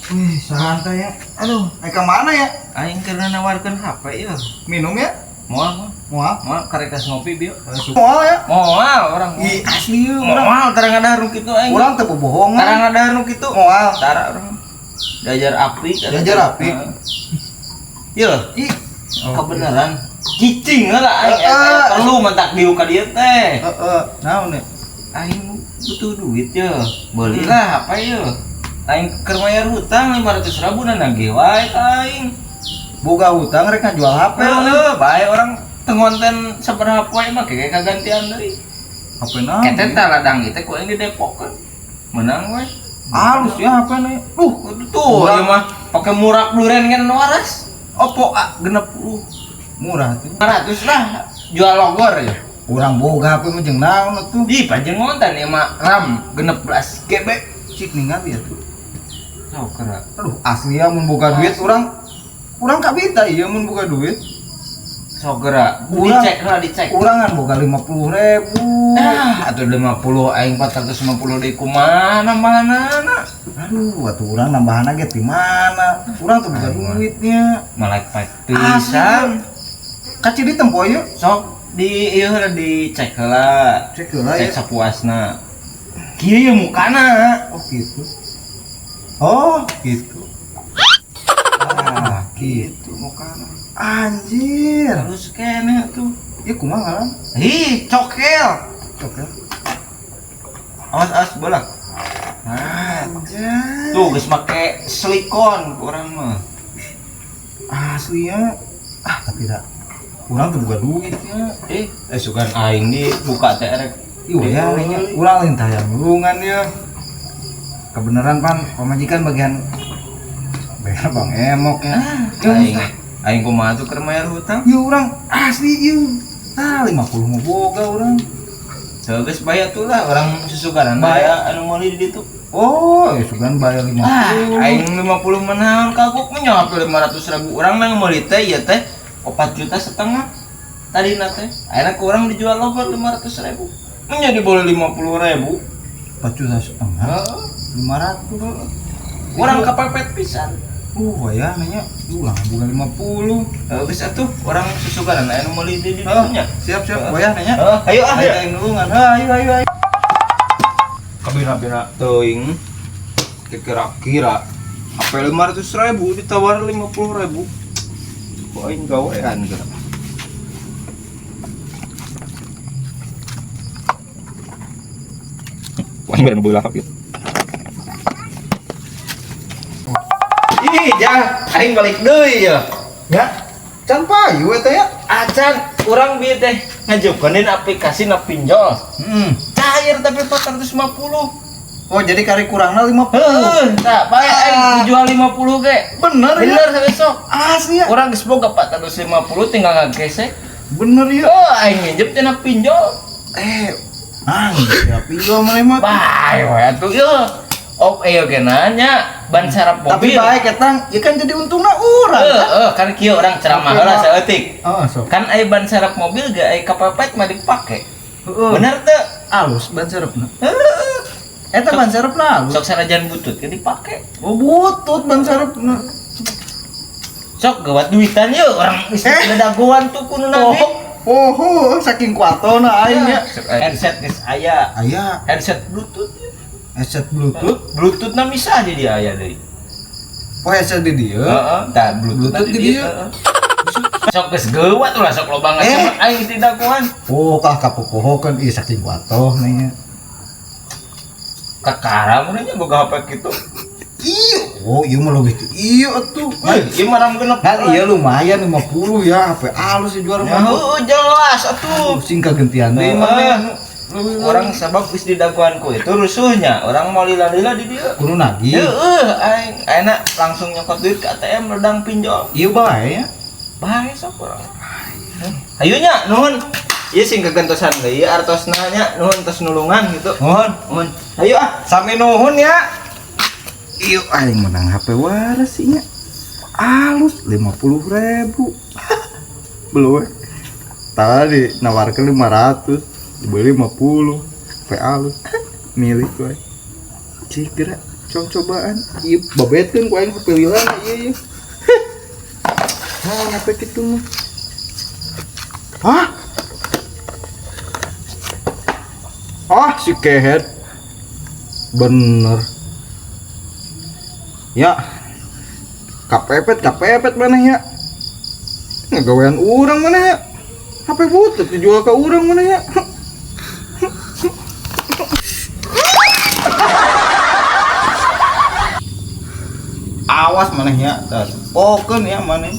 Wih, santai ya. Aduh, ke mana ya? Aing karena nawarkan HP ya. Minum ya? Moal, Moal? moal karekas ngopi bieu. Moal ya? Moal orang. Ih, asli ya orang. Moal tarang ngadaharung kitu aing. Orang teu bohongan. Tarang ngadaharung kitu. Moal. Tara orang. Jajar api. Jajar api. Iya. Ih, kebenaran. Cicing lah aing perlu mentak diu ka dieu teh. naon ya? Aing butuh duit ya. Belilah apa ya? Aing keur mayar hutang 500.000 na nagih wae ka aing. Boga hutang rek jual HP. Bae orang tengonten sabaraha poe mah kege kagantian deui. HP naon? Kete teh ladang ieu teh ku aing di Depok kan. Menang we. Halus ya HP nih. Tuh ieu mah pake murak duren kan waras. Oppo A60. Murah tuh. 500 lah jual logor ya. Urang boga HP mah jeung naon atuh? Di pajengontan ieu mah RAM 16 GB. Cik ningali ya tuh. Saukara. Aduh, asli ya mun boga duit urang kabita ieu mun boga duit. Saukara. Urang- Dicek. Urang kan boga 50.000. Nah, atuh 50 aing 450 deui kumaha manana. Aduh, atuh urang nambahanna ge di mana? Urang teu boga duitnya. Malek pisan. Kaci di tempo ieu. Sok di ieu heula dicek heula. Cek heula ya. Cek sapuasna. Kieu ye mukana. Oh gitu. Oh gitu. Gitu mukana. Anjir. Terus kene tuh. Ieu kumaha ngaran? Hi, cokel. Cok ya. Awas bolak. Anjir. Tuh geus make silikon urang mah. Aslinya tapi dah. Urang teu boga duitnya. Sugan aing di buka teh rek. Ieu ya nya urang lain tayang nulungan ya. Kebenaran pan pamajikan bagian bayar Bang Emok ya. Aing kumaha tuh keur mayar hutang? Ieu urang asli ieu. 50 mah boga urang. Geus bayar tuh lah orang susugaran Bayar. anu meuli di ditu. Oh, ya sugan bayar 50. Aing 50 menahan kagok nya hampir 500.000 urang nang meuli teh ieu teh 4,5 juta tadi teh. Ayeuna ku urang dijual logor 500.000. Nya dibeli 50.000. 4,5 juta. 500. Urang kapepet pisan. Ya nanya ulang bulan 50. Geus atuh urang susugaran anu meuli di ditu nya. Siap wayah nanya. Ayo Ayo nulungan. Ayo. Kabina-bina teuing kira-kira HP 500.000 ditawar 50.000. Kok aing gawean geura. Wah, bener bola gitu. Ih, aing balik deui ya. Ya. Can payu eta ya. Acan urang bieu teh ngajukeun aplikasi na pinjol. Cair tapi 450. Oh, jadi kari kurangna 50. Tak bae aing dijual 50 ge. Bener ya. Bener besok. Asli ya. Urang geus boga 450 tinggal ngagesek. Bener ya. Oh, aing nginjem tina pinjol. Ya pinjol mana mah. Bae we atuh ieu. Oh, ge nanya ban sarap Tapi mobil. baik ketang, ya kan jadi untungna urang. Kan kieu urang ceramah heula saeutik. Sok. Kan aya ban sarap mobil ge aya kapepet mah dipake. Bener teu? Alus ban serepna. Eta ban serepna alus. Sok sarajan butut ge dipake. Oh, butut ban serepna. Sok gawat duitan yeuh orang geus dagoan tuh kudu nage. Oh, saking kuatona aing ya. Headset geus aya. Aya Headset bluetooth. headset Bluetooth. Bluetooth na bisa di dia aya deui. Oh, headset di dieu. Tah Bluetooth di dia. Sok geus geuwat ulah sok loba ngasih aing ti dagoan. Oh, kapokohokeun ieu saking kuatoh nya. Kakara mun nya boga HP kitu. Ieu mah leuwih teu. Ieu atuh. Ieu mah ram genep. Kan ieu lumayan 50 ya, HP alus dijual mah. Heuh jelas atuh. Sing kagantian deui mah. Orang sabab geus di dagoanku itu rusuhnya. Orang mau lila-lila di dia. Kudu nagih. Aing ayeuna langsung nyokot duit ke ATM ledang pinjol. Ieu bae ya. Bae sok urang. Hayu nya nuhun. Ieu sing kegentosan deui artosna nya nuhun tos nulungan gitu. Nuhun. Hayu Sami nuhun ya. Ieu aing menang HP waras sih nya. Alus 50.000. Belum. Tadi nawarkan 500, dibeli 50. HP alus. Milik gue. Cik gerak. cobaan iya babetkeun ku aing pilihan iya nah apa kitu mah si kehet bener ya kapepet mana ya ngagawean urang mana ya HP butut dijual ke urang mana ya awas maneh ya, pokeun ya maneh.